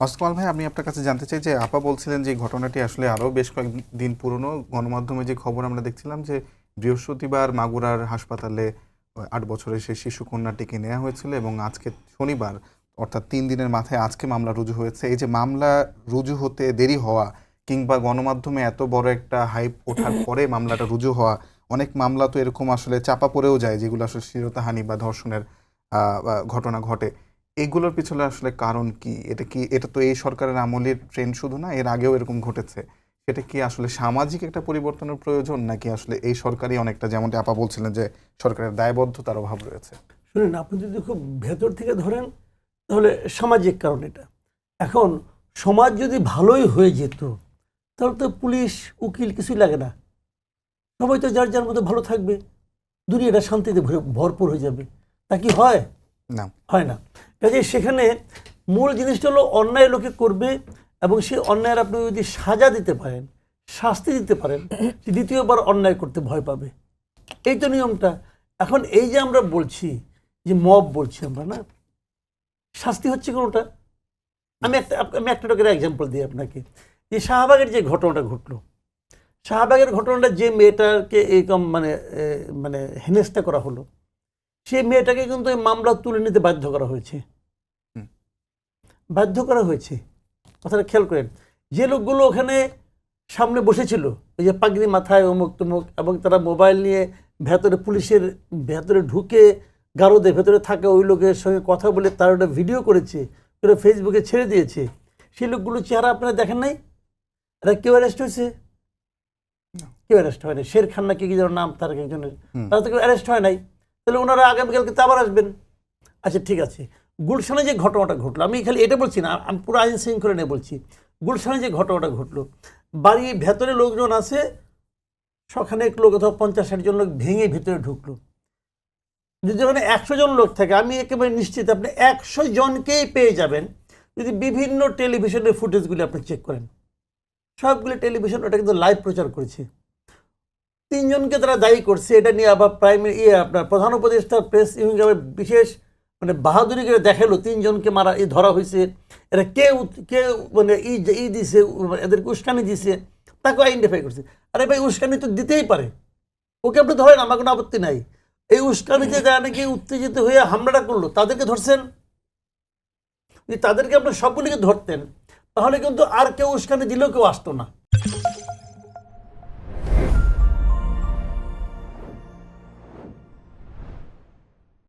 অস্তমাল ভাই, আমি আপনার কাছে জানতে চাই যে আপা বলছিলেন যে ঘটনাটি আসলে আরও বেশ কয়েকদিন পুরনো। গণমাধ্যমে যে খবর আমরা দেখছিলাম যে বৃহস্পতিবার মাগুরার হাসপাতালে ৮ বছরের সেই শিশু কন্যাটিকে নেওয়া হয়েছিল এবং আজকে শনিবার অর্থাৎ ৩ দিনের মাথায় আজকে মামলা রুজু হয়েছে। এই যে মামলা রুজু হতে দেরি হওয়া কিংবা গণমাধ্যমে এত বড় একটা হাইপ ওঠার পরে মামলাটা রুজু হওয়া, অনেক মামলা তো এরকম আসলে চাপা পড়েও যায় যেগুলো আসলে শ্লীলতাহানি বা ধর্ষণের ঘটনা ঘটে। এগুলোর পিছনে আসলে কারণ কি? এটা তো এই সরকারের আমলের ট্রেন্ড শুধু না, এর আগেও এরকম ঘটেছে। সেটা কি আসলে সামাজিক একটা পরিবর্তনের প্রয়োজন, নাকি আসলে এই সরকারই অনেকটা, যেমনটি আপা বলছিলেন যে সরকারের দায়বদ্ধতার অভাব রয়েছে? শুনুন, আপনি যদি খুব ভেতর থেকে ধরেন তাহলে সামাজিক কারণ এটা। এখন সমাজ যদি ভালোই হয়ে যেত তাহলে তো পুলিশ উকিল কিছুই লাগে না, সবাই তো যার যার মতো ভালো থাকবে, দুনিয়াটা শান্তিতে ভরপুর হয়ে যাবে। তা কি হয়? না। হয় না। কাজে সেখানে মূল জিনিসটা হলো অন্যায় লোকে করবে এবং সেই অন্যায়ের আপনি যদি সাজা দিতে পারেন, শাস্তি দিতে পারেন, সে দ্বিতীয়বার অন্যায় করতে ভয় পাবে। এই তো নিয়মটা। এখন এই যে আমরা বলছি যে মব বলছি আমরা, না শাস্তি হচ্ছে কোনোটা। আমি একটা করে এক্সাম্পল দিই আপনাকে। যে শাহবাগের যে ঘটনাটা ঘটলো, শাহবাগের ঘটনাটা যে মেয়েটাকে এরকম মানে হেনস্থা করা হলো, সেই মেয়েটাকে কিন্তু এই মামলা তুলে নিতে বাধ্য করা হয়েছে। বাধ্য করা হয়েছে, কথাটা খেয়াল করেন। যে লোকগুলো ওখানে সামনে বসেছিল, ওই যে পাগড়ি মাথায় অমুক তমুক, এবং তারা মোবাইল নিয়ে ভেতরে পুলিশের ভেতরে ঢুকে গারদের ভেতরে থাকা ওই লোকের সঙ্গে কথা বলে তার ওটা ভিডিও করেছে, ওটা ফেসবুকে ছেড়ে দিয়েছে। সেই লোকগুলো চেহারা আপনারা দেখেন নাই? এরা কেউ অ্যারেস্ট হয়েছে? কেউ অ্যারেস্ট হয় নাই। শের খান নাকি কি যেন নাম তার একজনের, তারা তো কেউ অ্যারেস্ট হয় নাই। তাহলে ওনারা আগামীকালকে তো আবার আসবেন। আচ্ছা ঠিক আছে, গুলশানে যে ঘটনাটা ঘটলো, আমি খালি এটা বলছি না, আমি পুরো আইন শৃঙ্খলা নিয়ে বলছি। গুলশানে যে ঘটনাটা ঘটলো, বাড়ির ভেতরে লোকজন আছে, সখানেক লোক অথবা 50-60 জন লোক ভেঙে ভিতরে ঢুকলো। যদি ওখানে 100 জন লোক থাকে, আমি একেবারে নিশ্চিত আপনি 100 জনকেই পেয়ে যাবেন যদি বিভিন্ন টেলিভিশনের ফুটেজগুলি আপনি চেক করেন। সবগুলো টেলিভিশন ওটা কিন্তু লাইভ প্রচার করেছে। 3 জনকে তারা দায়ী করছে, এটা নিয়ে আবার আপনার প্রধান উপদেষ্টা প্রেস ইউনিট বিশেষ বাহাদুরি করে দেখালো 3 জনকে মারা ধরা হয়েছে। এরা কেউ মানে দিছে, এদেরকে উস্কানি দিছে, তাকে আইডেন্টিফাই করছে। আরে ভাই, উস্কানি তো দিতেই পারে, ওকে আপনি ধরেন, আমার কোনো আপত্তি নাই। এই উস্কানিতে যারা নাকি উত্তেজিত হয়ে হামলাটা করলো তাদেরকে ধরছেন। যদি তাদেরকে আপনার সবগুলিকে ধরতেন তাহলে কিন্তু আর কেউ উস্কানি দিলেও কেউ আসতো না।